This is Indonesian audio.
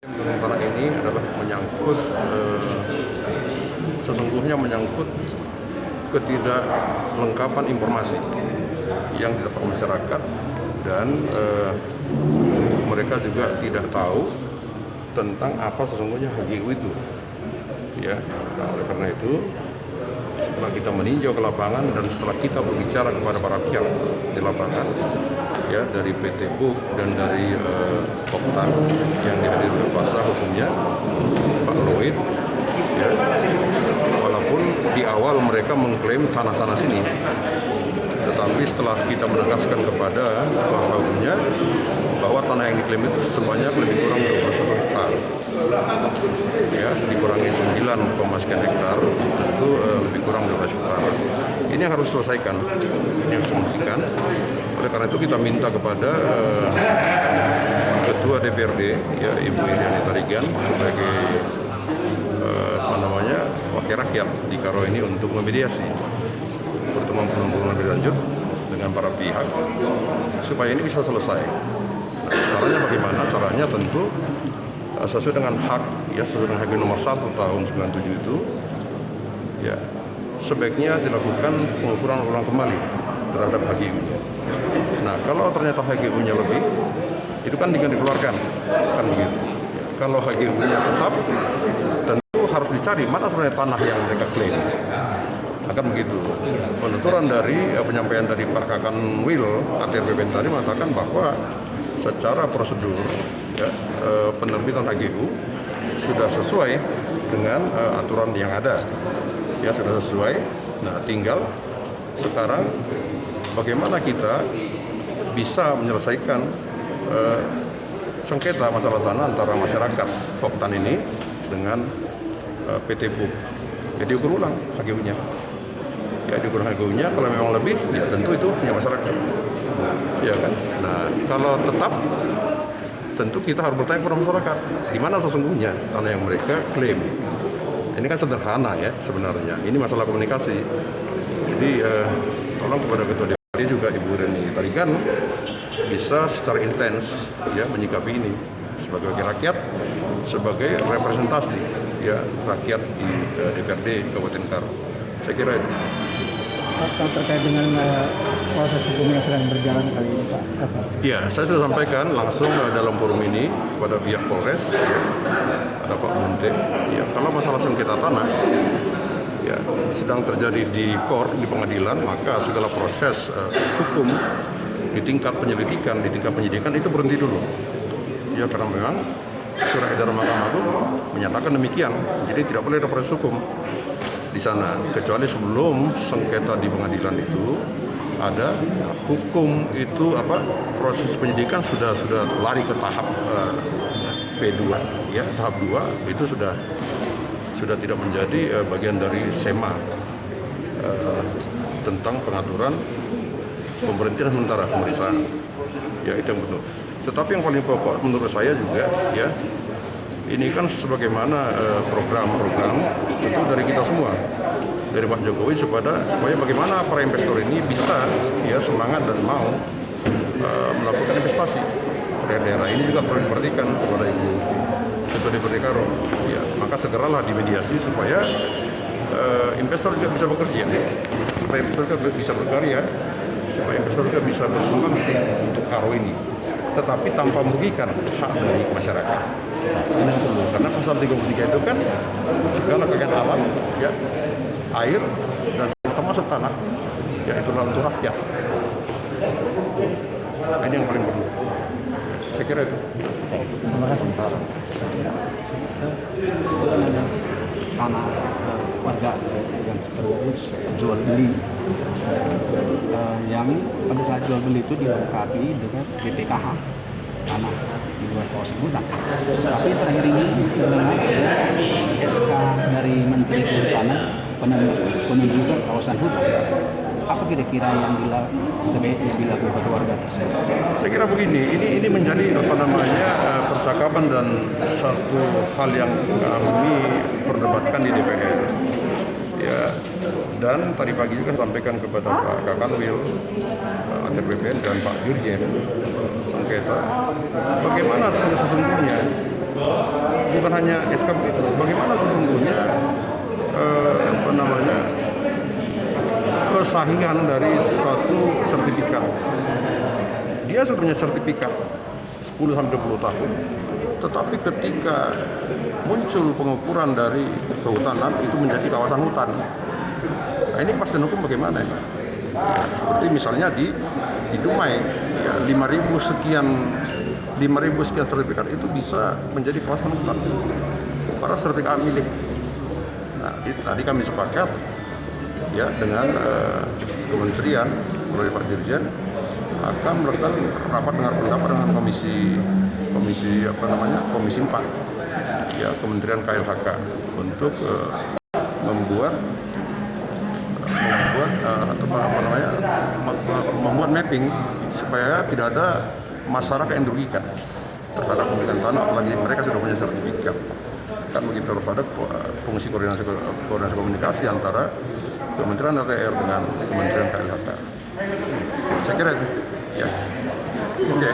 Sementara ini adalah menyangkut sesungguhnya menyangkut ketidaklengkapan informasi yang didapat masyarakat dan mereka juga tidak tahu tentang apa sesungguhnya HGU itu. Ya, nah, oleh karena itu setelah kita meninjau ke lapangan dan setelah kita berbicara kepada para pihak di lapangan, ya dari PT BUK dan dari Poktan yang dihadiri oleh kuasa hukumnya Pak Lloyd, ya, walaupun di awal mereka mengklaim sana sini, tetapi setelah kita menegaskan kepada kuasa hukumnya bahwa tanah yang diklaim itu sebanyak lebih kurang 21 hektar, ya, dikurangi 9, sekian hektar, itu lebih kurang 12 hektar. Ini yang harus selesaikan, ini yang harus diselesaikan. Oleh karena itu kita minta kepada Ketua DPRD, ya, Ibu Iriani Tarigan sebagai wakil rakyat di Karo ini untuk memediasi pertemuan lebih lanjut dengan para pihak supaya ini bisa selesai. Nah, caranya bagaimana? Caranya tentu sesuai dengan hak, ya, sesuai dengan HGU nomor 1 tahun 97 itu, ya, sebaiknya dilakukan pengukuran ulang kembali terhadap HGU. Nah, kalau ternyata HGU-nya lebih, itu kan tinggal dikeluarkan, kan begitu. Kalau HGU-nya tetap, tentu harus dicari mana sebenarnya tanah yang mereka klaim. Akan begitu. Penuturan dari penyampaian dari Pak Kakanwil ATR BPN tadi mengatakan bahwa secara prosedur, ya, penerbitan HGU sudah sesuai dengan aturan yang ada, ya, sudah sesuai. Nah, tinggal sekarang bagaimana kita bisa menyelesaikan sengketa masalah tanah antara masyarakat Poktan ini dengan PT BUK. Jadi ukur ulang HGU-nya. Ya, diukur HGU-nya, kalau memang lebih, ya tentu itu punya masyarakat. Ya kan? Nah, kalau tetap, tentu kita harus bertanya kepada masyarakat, di mana sesungguhnya tanah yang mereka klaim. Ini kan sederhana, ya, sebenarnya. Ini masalah komunikasi. Jadi, tolong kepada Ketua DPRD juga Ibu Iriani Tarigan bisa secara intens, ya, menyikapi ini sebagai wakil rakyat, sebagai representasi, ya, rakyat di DPRD Kabupaten Karo. Saya kira itu. Pak, terkait dengan proses hukum yang sedang berjalan kali ini, Pak. Ya, saya sudah sampaikan langsung dalam forum ini kepada pihak Polres, ya, ada Pak Munte. Ya, kalau masalah sengketa tanah, ya, sedang terjadi di court, di pengadilan, maka segala proses hukum di tingkat penyelidikan, di tingkat penyidikan itu berhenti dulu. Ya, karena memang surat edaran Mahkamah Agung menyatakan demikian. Jadi tidak boleh ada proses hukum di sana, kecuali sebelum sengketa di pengadilan itu ada hukum itu proses penyidikan sudah lari ke tahap P2, ya, tahap 2 itu sudah tidak menjadi bagian dari SEMA tentang pengaturan pemberhentian sementara pemeriksaan, ya, itu yang betul. Tetapi yang paling pokok menurut saya juga, ya, ini kan sebagaimana program-program itu dari kita semua, dari Pak Jokowi supaya bagaimana para investor ini bisa, ya, semangat dan mau melakukan investasi. Daerah ini juga perlu diperhatikan kepada Ibu Ketua DPRD Karo. Ya, maka segeralah dimediasi supaya investor juga bisa bekerja, supaya investor juga bisa berkarya, supaya investor juga bisa bersumbangsi untuk Karo ini, tetapi tanpa merugikan hak dari masyarakat. Karena pasal 33 itu kan segala kekayaan alam, ya, air dan termasuk tanah, ya, itulah untuk rakyat. Ini yang paling perlu. Saya kira itu. Terima kasih. Tanah warga yang terus jual beli, yang pada saat jual beli itu dilengkapi dengan BPKH tanah di luar kawasan hutan. Tapi terakhir ini mendengar SK dari Menteri Kehutanan penunjukan kawasan hutan. Apa kira-kira yang sebaiknya dilakukan warga tersebut? Saya kira begini, ini menjadi percakapan dan satu hal yang kami perdebatkan di DPR. Ya, dan tadi pagi juga sampaikan kepada Pak Kakanwil, ATR BPN dan Pak Dirjen sengketa, bagaimana sesungguhnya bukan hanya SK begitu, bagaimana sesungguhnya kesahihan dari suatu sertifikat. Dia sudah punya sertifikat 10-20 tahun, tetapi ketika muncul pengukuran dari kehutanan itu menjadi kawasan hutan. Nah, ini kepastian hukum bagaimana ini? Seperti misalnya di Dumai, ya, 5.000 sekian sertifikat itu bisa menjadi kawasan hutan para sertifikat milik. Nah, tadi kami sepakat ya dengan kementerian melalui Pak Dirjen akan melakukan rapat dengan komisi 4 ya Kementerian KLHK untuk membuat mapping supaya tidak ada masyarakat yang dirugikan terhadap pemilikan tanah, apalagi mereka sudah punya sertifikat. Kan begitu pada fungsi koordinasi komunikasi antara Kementerian ATR dengan Kementerian KLHK. Saya kira itu. Ya. Oke.